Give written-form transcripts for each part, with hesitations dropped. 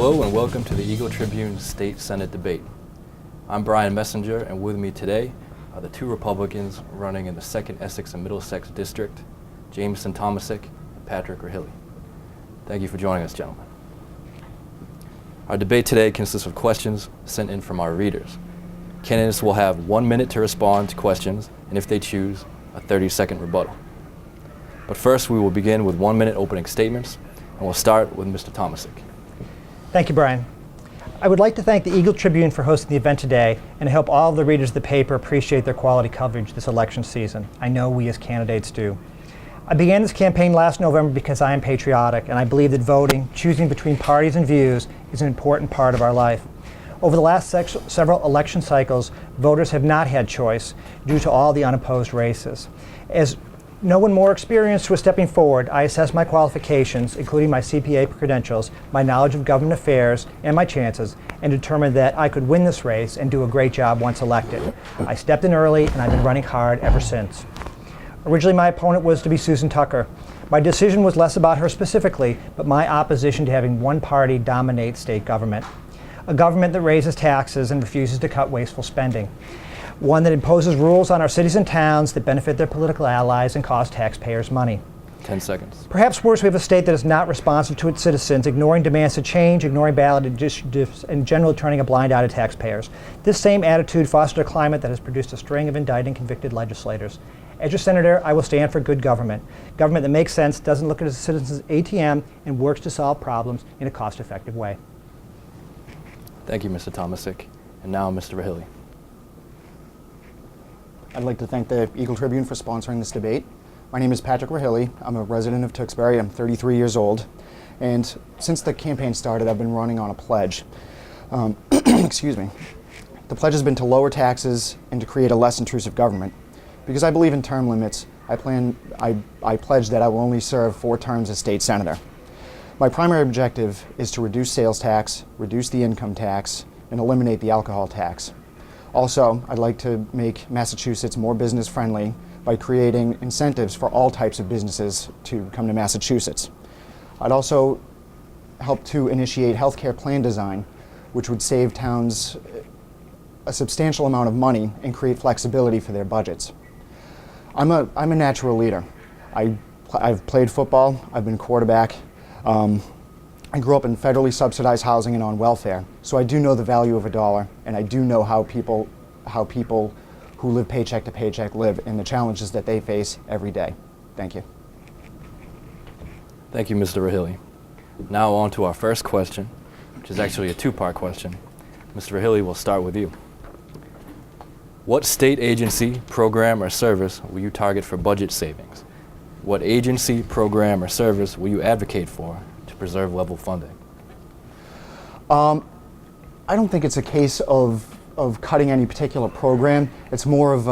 Hello and welcome to the Eagle-Tribune State Senate debate. I'm Brian Messenger, and with me today are the two Republicans running in the 2nd Essex and Middlesex District, Jameson Tomasic and Patrick Rahilly. Thank you for joining us, gentlemen. Our debate today consists of questions sent in from our readers. Candidates will have 1 minute to respond to questions, and if they choose, a 30-second rebuttal. But first, we will begin with 1 minute opening statements, and we'll start with Mr. Tomasic. Thank you, Brian. I would like to thank the Eagle-Tribune for hosting the event today, and I hope all of the readers of the paper appreciate their quality coverage this election season. I know we as candidates do. I began this campaign last November because I am patriotic, and I believe that voting, choosing between parties and views, is an important part of our life. Over the last several election cycles, voters have not had choice due to all the unopposed races. As no one more experienced was stepping forward, I assessed my qualifications, including my CPA credentials, my knowledge of government affairs, and my chances, and determined that I could win this race and do a great job once elected. I stepped in early, and I've been running hard ever since. Originally, my opponent was to be Susan Tucker. My decision was less about her specifically, but my opposition to having one party dominate state government. A government that raises taxes and refuses to cut wasteful spending. One that imposes rules on our cities and towns that benefit their political allies and cost taxpayers money. 10 seconds. Perhaps worse, we have a state that is not responsive to its citizens, ignoring demands to change, ignoring ballot initiatives, and generally turning a blind eye to taxpayers. This same attitude fostered a climate that has produced a string of indicted and convicted legislators. As your senator, I will stand for good government. Government that makes sense, doesn't look at its citizens' ATM, and works to solve problems in a cost-effective way. Thank you, Mr. Tomasic. And now, Mr. Rahilly. I'd like to thank the Eagle-Tribune for sponsoring this debate. My name is Patrick Rahilly. I'm a resident of Tewksbury. I'm 33 years old. And since the campaign started, I've been running on a pledge. Excuse me. The pledge has been to lower taxes and to create a less intrusive government. Because I believe in term limits, I pledge that I will only serve 4 terms as state senator. My primary objective is to reduce sales tax, reduce the income tax, and eliminate the alcohol tax. Also, I'd like to make Massachusetts more business friendly by creating incentives for all types of businesses to come to Massachusetts. I'd also help to initiate healthcare plan design, which would save towns a substantial amount of money and create flexibility for their budgets. I'm a natural leader. I've played football, I've been quarterback. I grew up in federally subsidized housing and on welfare, so I do know the value of a dollar, and I do know how people who live paycheck to paycheck live and the challenges that they face every day. Thank you. Thank you, Mr. Rahilly. Now on to our first question, which is actually a two-part question. Mr. Rahilly, we'll start with you. What state agency, program, or service will you target for budget savings? What agency, program, or service will you advocate for to preserve level funding? I don't think it's a case of cutting any particular program. It's more of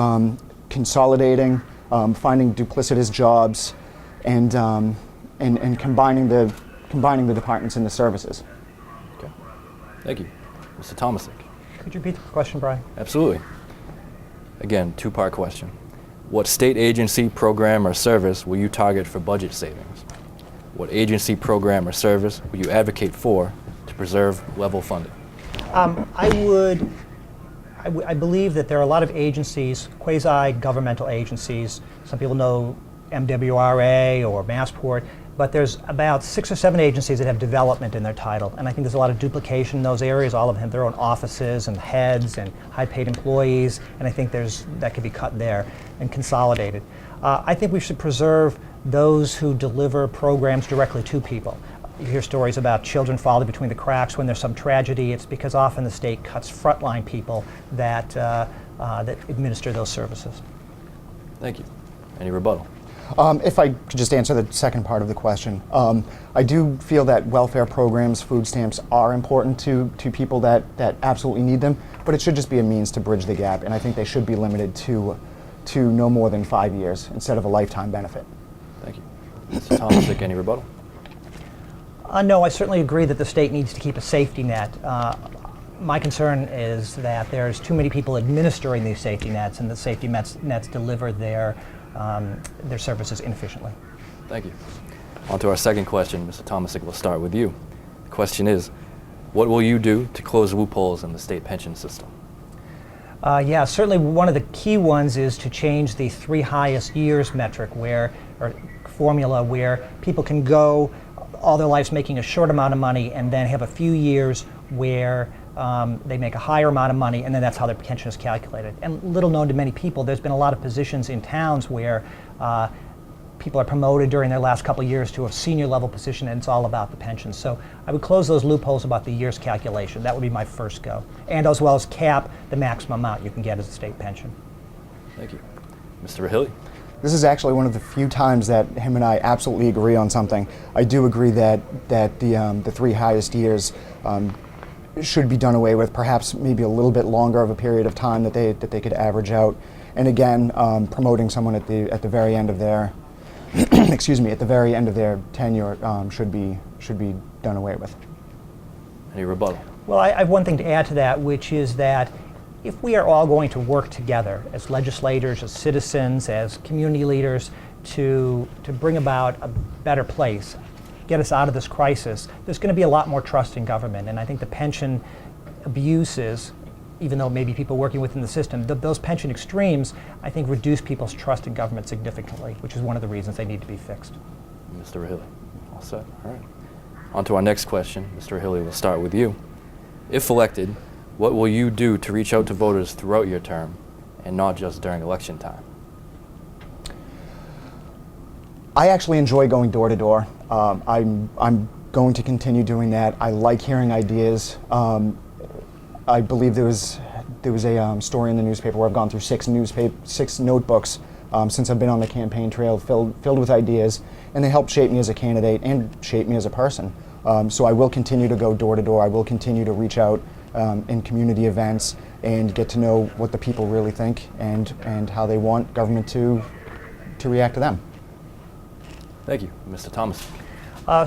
consolidating, finding duplicitous jobs, and combining the departments and the services. Okay. Thank you. Mr. Tomasic. Could you repeat the question, Brian? Absolutely. Again, two-part question. What state agency, program, or service will you target for budget savings? What agency, program, or service will you advocate for to preserve level funding? I believe that there are a lot of agencies, quasi-governmental agencies. Some people know MWRA or Massport, but there's about 6 or 7 agencies that have development in their title, and I think there's a lot of duplication in those areas. All of them have their own offices and heads and high-paid employees, and I think that could be cut there and consolidated. I think we should preserve those who deliver programs directly to people. You hear stories about children falling between the cracks when there's some tragedy. It's because often the state cuts frontline people that administer those services. Thank you. Any rebuttal? If I could just answer the second part of the question. I do feel that welfare programs, food stamps, are important to people that absolutely need them, but it should just be a means to bridge the gap, and I think they should be limited to no more than 5 years instead of a lifetime benefit. Thank you. Mr. Tomasic, any rebuttal? No, I certainly agree that the state needs to keep a safety net. My concern is that there's too many people administering these safety nets, and the safety nets deliver their services inefficiently. Thank you. On to our second question. Mr. Tomasic, we'll start with you. The question is, What will you do to close loopholes in the state pension system? Yeah, certainly one of the key ones is to change the 3 highest years metric or formula where people can go all their lives making a short amount of money and then have a few years where they make a higher amount of money, and then that's how their pension is calculated. And little known to many people, there's been a lot of positions in towns where people are promoted during their last couple of years to a senior level position, and it's all about the pension. So I would close those loopholes about the years calculation. That would be my first go. And as well as cap the maximum amount you can get as a state pension. Thank you. Mr. Rahilly? This is actually one of the few times that him and I absolutely agree on something. I do agree that the 3 highest years should be done away with, perhaps maybe a little bit longer of a period of time that they could average out. And again, promoting someone at the very end of their excuse me, at the very end of their tenure should be done away with. Any rebuttal? Well, I have one thing to add to that, which is that if we are all going to work together as legislators, as citizens, as community leaders to bring about a better place, get us out of this crisis, there's going to be a lot more trust in government. And I think the pension abuses, even though maybe people working within the system, those pension extremes, I think, reduce people's trust in government significantly, which is one of the reasons they need to be fixed. Mr. Rahilly, all set. All right. On to our next question. Mr. Rahilly, we'll start with you. If elected, what will you do to reach out to voters throughout your term and not just during election time? I actually enjoy going door to door. I'm going to continue doing that. I like hearing ideas. I believe there was a story in the newspaper where I've gone through 6 notebooks since I've been on the campaign trail, filled with ideas, and they helped shape me as a candidate and shape me as a person. So I will continue to go door to door. I will continue to reach out in community events and get to know what the people really think and how they want government to react to them. Thank you. Mr. Thomas.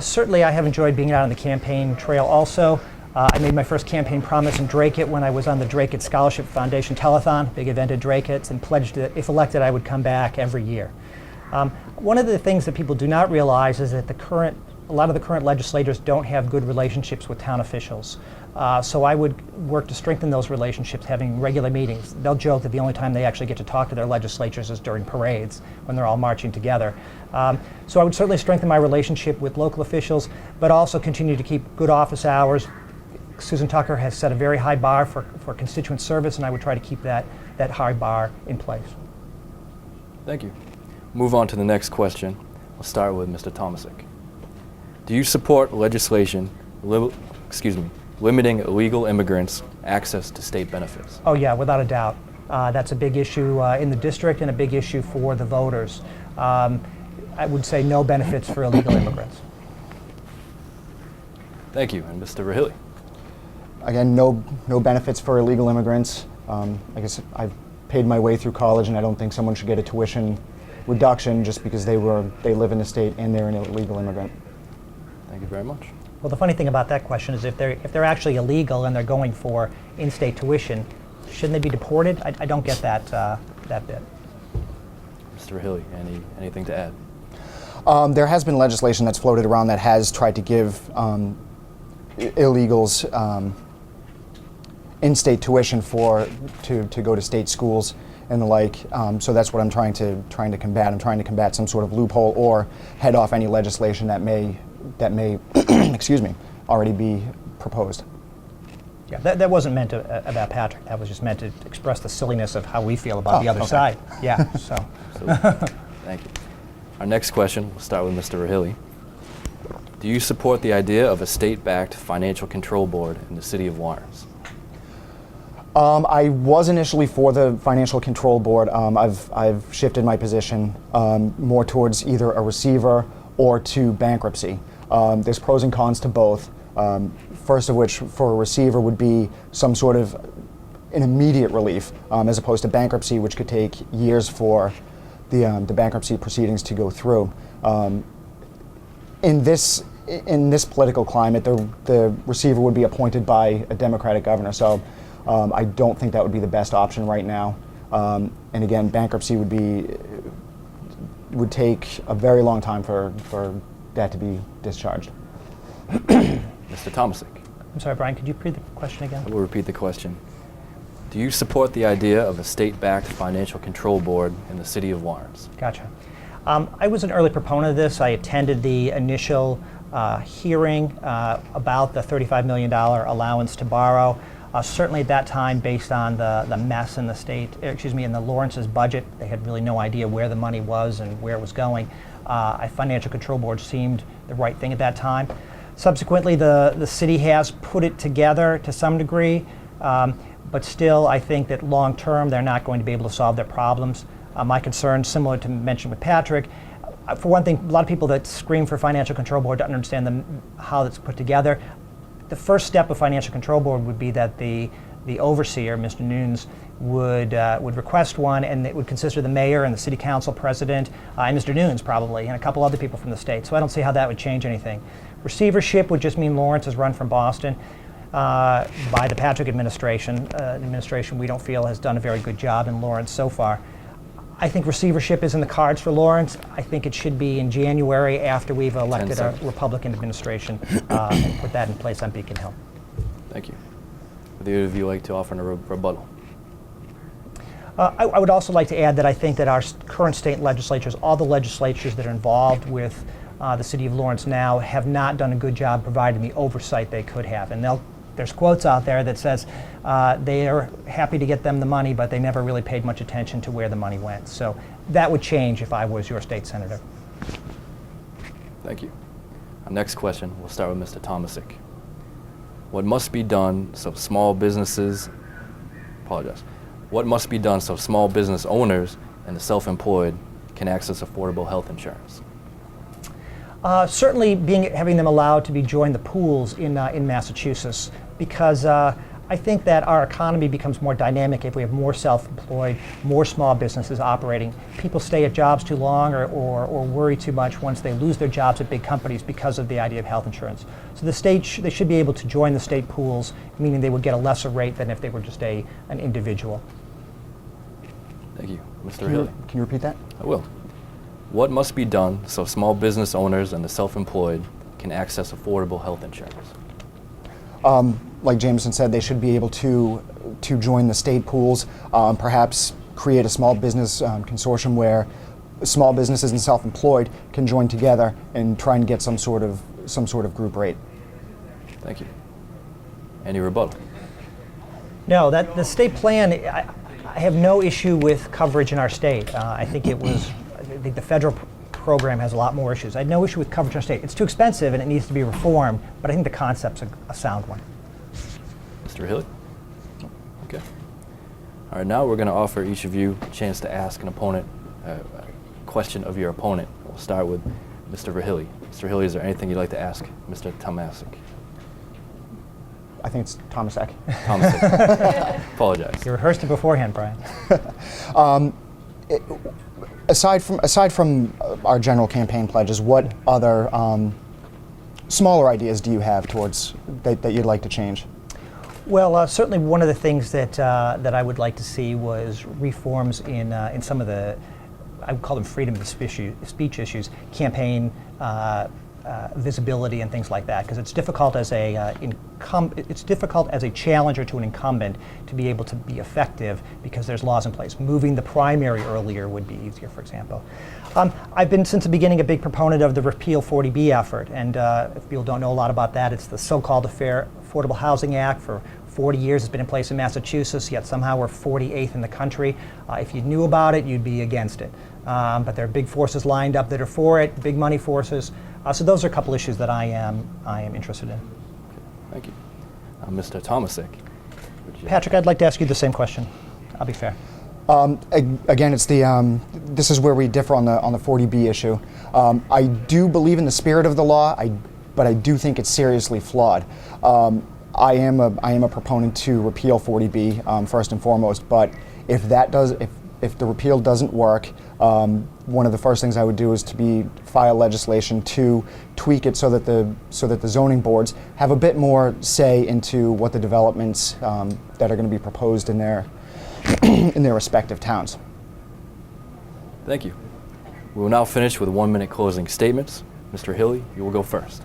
Certainly, I have enjoyed being out on the campaign trail also. I made my first campaign promise in Dracut when I was on the Dracut Scholarship Foundation Telethon, big event at Dracut, and pledged that if elected, I would come back every year. One of the things that people do not realize is that a lot of the current legislators don't have good relationships with town officials. So I would work to strengthen those relationships, having regular meetings. They'll joke that the only time they actually get to talk to their legislatures is during parades when they're all marching together. So I would certainly strengthen my relationship with local officials, but also continue to keep good office hours. Susan Tucker has set a very high bar for constituent service, and I would try to keep that high bar in place. Thank you. Move on to the next question. We'll start with Mr. Tomasic. Do you support legislation limiting illegal immigrants' access to state benefits? Oh yeah, without a doubt. That's a big issue in the district and a big issue for the voters. I would say no benefits for illegal immigrants. Thank you. And Mr. Rahilly. Again, no benefits for illegal immigrants. I guess I've paid my way through college, and I don't think someone should get a tuition reduction just because they live in the state and they're an illegal immigrant. Thank you very much. Well, the funny thing about that question is if they're actually illegal and they're going for in-state tuition, shouldn't they be deported? I don't get that bit. Mr. Rahilly, anything to add? There has been legislation that's floated around that has tried to give illegals in-state tuition to go to state schools and the like. So that's what I'm trying to combat. I'm trying to combat some sort of loophole or head off any legislation that may excuse me, already be proposed. Yeah, that wasn't meant about Patrick. That was just meant to express the silliness of how we feel about the other side. Yeah, so. Thank you. Our next question, we'll start with Mr. Rahilly. Do you support the idea of a state-backed financial control board in the city of Lawrence? I was initially for the financial control board. I've shifted my position more towards either a receiver or to bankruptcy. There's pros and cons to both. First of which, for a receiver, would be some sort of an immediate relief, as opposed to bankruptcy, which could take years for the bankruptcy proceedings to go through. In this political climate, the receiver would be appointed by a Democratic governor. So I don't think that would be the best option right now. And again, bankruptcy would take a very long time for that to be discharged. Mr. Tomasic. I'm sorry, Brian, could you repeat the question again? I will repeat the question. Do you support the idea of a state-backed financial control board in the city of Lawrence? Gotcha. I was an early proponent of this. I attended the initial hearing about the $35 million allowance to borrow. Certainly at that time, based on the mess in the state, in the Lawrence's budget, they had really no idea where the money was and where it was going. A financial control board seemed the right thing at that time. Subsequently, the city has put it together to some degree, but still I think that long term they're not going to be able to solve their problems. My concern, similar to mentioned with Patrick, for one thing, a lot of people that scream for financial control board don't understand how it's put together. The first step of financial control board would be that the overseer, Mr. Nunes, would request one, and it would consist of the mayor and the city council president, and Mr. Nunes probably, and a couple other people from the state. So I don't see how that would change anything. Receivership would just mean Lawrence is run from Boston by the Patrick administration, an administration we don't feel has done a very good job in Lawrence so far. I think receivership is in the cards for Lawrence. I think it should be in January after we've elected a Republican administration and put that in place on Beacon Hill. Thank you. Would either of you like to offer a rebuttal? I would also like to add that I think that our current state legislatures, all the legislatures that are involved with the city of Lawrence now, have not done a good job providing the oversight they could have. And there's quotes out there that says they are happy to get them the money, but they never really paid much attention to where the money went. So that would change if I was your state senator. Thank you. Our next question, we'll start with Mr. Tomasic. What must be done so small businesses, what must be done so small business owners and the self-employed can access affordable health insurance? Certainly having them allowed to join the pools in Massachusetts, because I think that our economy becomes more dynamic if we have more self-employed, more small businesses operating. People stay at jobs too long or worry too much once they lose their jobs at big companies because of the idea of health insurance. So the state, they should be able to join the state pools, meaning they would get a lesser rate than if they were just an individual. Thank you. Mr. Hilly. Can you repeat that? I will. What must be done so small business owners and the self-employed can access affordable health insurance? Like Jameson said, they should be able to join the state pools, perhaps create a small business consortium where small businesses and self-employed can join together and try and get some sort of group rate. Thank you. Any rebuttal? No, the state plan, I have no issue with coverage in our state. I think the federal program has a lot more issues. I had no issue with coverage in our state. It's too expensive and it needs to be reformed, but I think the concept's a sound one. Mr. Hilly? Okay. All right, now we're going to offer each of you a chance to ask an opponent a question of your opponent. We'll start with Mr. Verhilly. Mr. Hilly, is there anything you'd like to ask Mr. Tomasic? I think it's Tomasic. Tomasic. Apologize. You rehearsed it beforehand, Brian. Aside from our general campaign pledges, what other smaller ideas do you have towards that you'd like to change? Well, certainly one of the things that I would like to see was reforms in some of the, I would call them freedom of speech issues, campaign visibility and things like that, because it's difficult as a challenger to an incumbent to be able to be effective because there's laws in place. Moving the primary earlier would be easier, for example. I've been since the beginning a big proponent of the Repeal 40B effort, and if people don't know a lot about that, it's the so-called Affordable Housing Act. For 40 years it's been in place in Massachusetts, yet somehow we're 48th in the country. If you knew about it, you'd be against it. But there are big forces lined up that are for it, big money forces. So those are a couple issues that I am interested in. Okay, thank you. Mr. Tomasic. Patrick, I'd like to ask you the same question. I'll be fair. Again, it's this is where we differ on the 40B issue. I do believe in the spirit of the law, but I do think it's seriously flawed. I am a proponent to repeal 40B first and foremost, but if the repeal doesn't work, one of the first things I would do is file legislation to tweak it so that the zoning boards have a bit more say into what the developments that are going to be proposed in their respective towns. Thank you. We will now finish with 1-minute closing statements. Mr. Hilly, you will go first.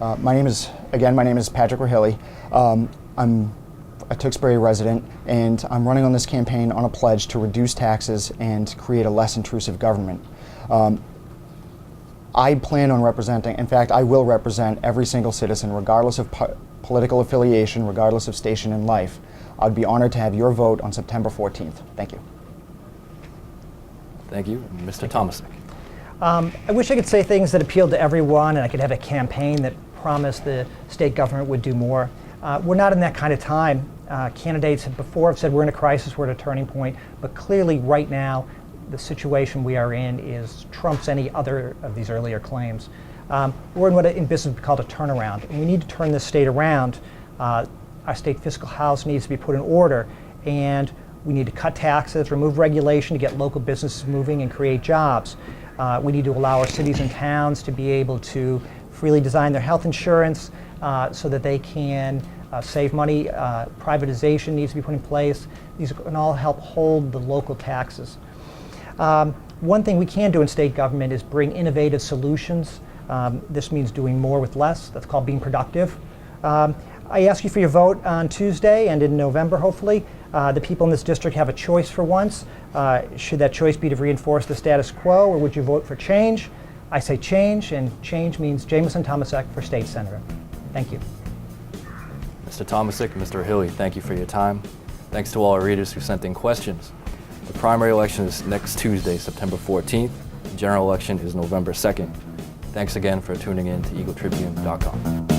My name is Patrick Rahilly. I'm a Tewksbury resident, and I'm running on this campaign on a pledge to reduce taxes and create a less intrusive government. I plan on representing, in fact, I will represent every single citizen, regardless of political affiliation, regardless of station in life. I'd be honored to have your vote on September 14th. Thank you. Thank you. Mr. Tomasic. I wish I could say things that appealed to everyone, and I could have a campaign that promised the state government would do more. We're not in that kind of time. Candidates before have said we're in a crisis, we're at a turning point, but clearly right now the situation we are in trumps any other of these earlier claims. We're in what in business we call a turnaround, and we need to turn this state around. Our state fiscal house needs to be put in order, and we need to cut taxes, remove regulation to get local businesses moving and create jobs. We need to allow our cities and towns to be able to freely design their health insurance so that they can save money. Privatization needs to be put in place. These can all help hold the local taxes. One thing we can do in state government is bring innovative solutions. This means doing more with less. That's called being productive. I ask you for your vote on Tuesday and in November, hopefully. The people in this district have a choice for once. Should that choice be to reinforce the status quo, or would you vote for change? I say change, and change means Jameson Tomasic for state senator. Thank you. Mr. Tomasic and Mr. Rahilly, thank you for your time. Thanks to all our readers who sent in questions. The primary election is next Tuesday, September 14th. The general election is November 2nd. Thanks again for tuning in to Eagle-Tribune.com.